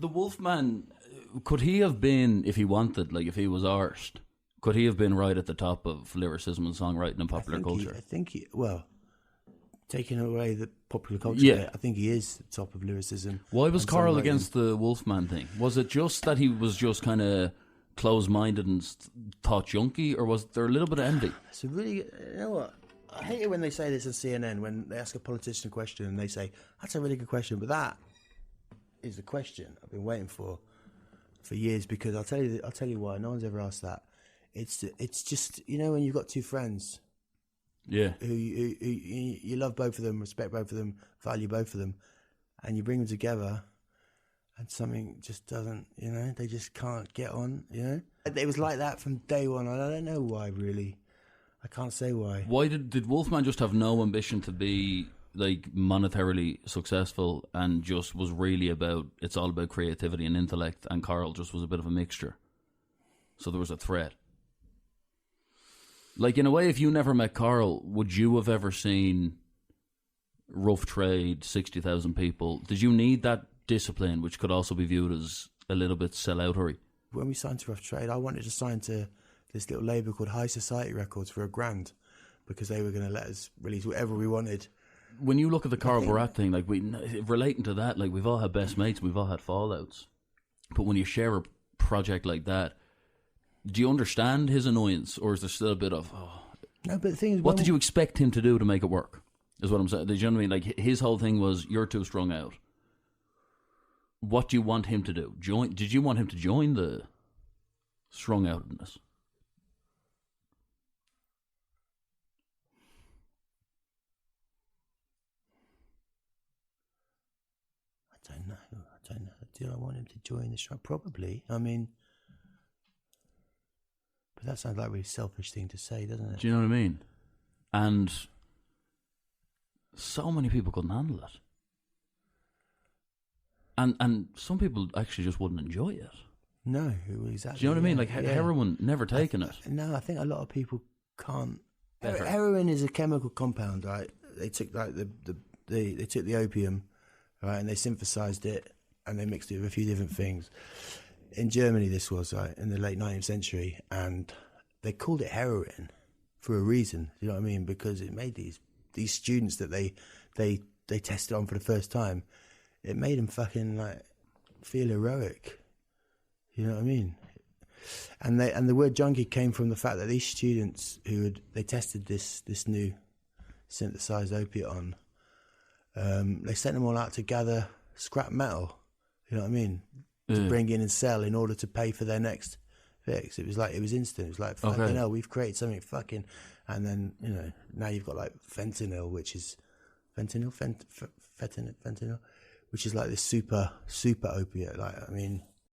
the Wolfman, could he have been, if he wanted, like if he was arsed, could he have been right at the top of lyricism and songwriting and popular culture? Taking away the popular culture, yeah. I think he is the top of lyricism. Why was Carl against the Wolfman thing? Was it just that he was just kind of close-minded and thought junky, or was there a little bit of envy? It's a really, you know what? I hate it when they say this on CNN, when they ask a politician a question and they say, that's a really good question, but that is the question I've been waiting for years, because I'll tell you why. No one's ever asked that. It's just, you know, when you've got two friends, yeah, who you love both of them, respect both of them, value both of them, and you bring them together, and something just doesn't, you know, they just can't get on, you know. It was like that from day one. I don't know why, really. I can't say why. Why did Wolfman just have no ambition to be like monetarily successful, and just was really about, it's all about creativity and intellect, and Carl just was a bit of a mixture? So there was a threat. Like, in a way, if you never met Carl, would you have ever seen rough trade, 60,000 people? Did you need that discipline, which could also be viewed as a little bit sell-outery? When we signed to Rough Trade, I wanted to sign to this little label called High Society Records for $1,000, because they were going to let us release whatever we wanted. When you look at the Carl Barat thing, like, relating to that, like, we've all had best mates, we've all had fallouts. But when you share a project like that, do you understand his annoyance, or is there still a bit of, No, but the thing is, what did you expect him to do to make it work, is what I'm saying. Do you know what I mean? Like, his whole thing was, you're too strung out. What do you want him to do? Did you want him to join the strung outness? I don't know. Do I want him to join the strung? Probably. I mean, but that sounds like a really selfish thing to say, doesn't it? Do you know what I mean? And so many people couldn't handle it. And some people actually just wouldn't enjoy it. No, exactly. Do you know what I mean? Like, heroin, never taken it. No, I think a lot of people can't. Better. Heroin is a chemical compound, right? They took like they took the opium, right, and they synthesized it and they mixed it with a few different things. In Germany, this was right in the late 19th century, and they called it heroin for a reason. You know what I mean? Because it made these students that they tested on for the first time. It made them fucking like feel heroic. You know what I mean? And the word junkie came from the fact that these students they tested this new synthesized opiate on. They sent them all out to gather scrap metal. You know what I mean? To bring in and sell in order to pay for their next fix. It was instant. It was like, fucking hell, we've created something fucking, and then, you know, now you've got like fentanyl, which is fentanyl, which is like this super opiate. Like, I mean,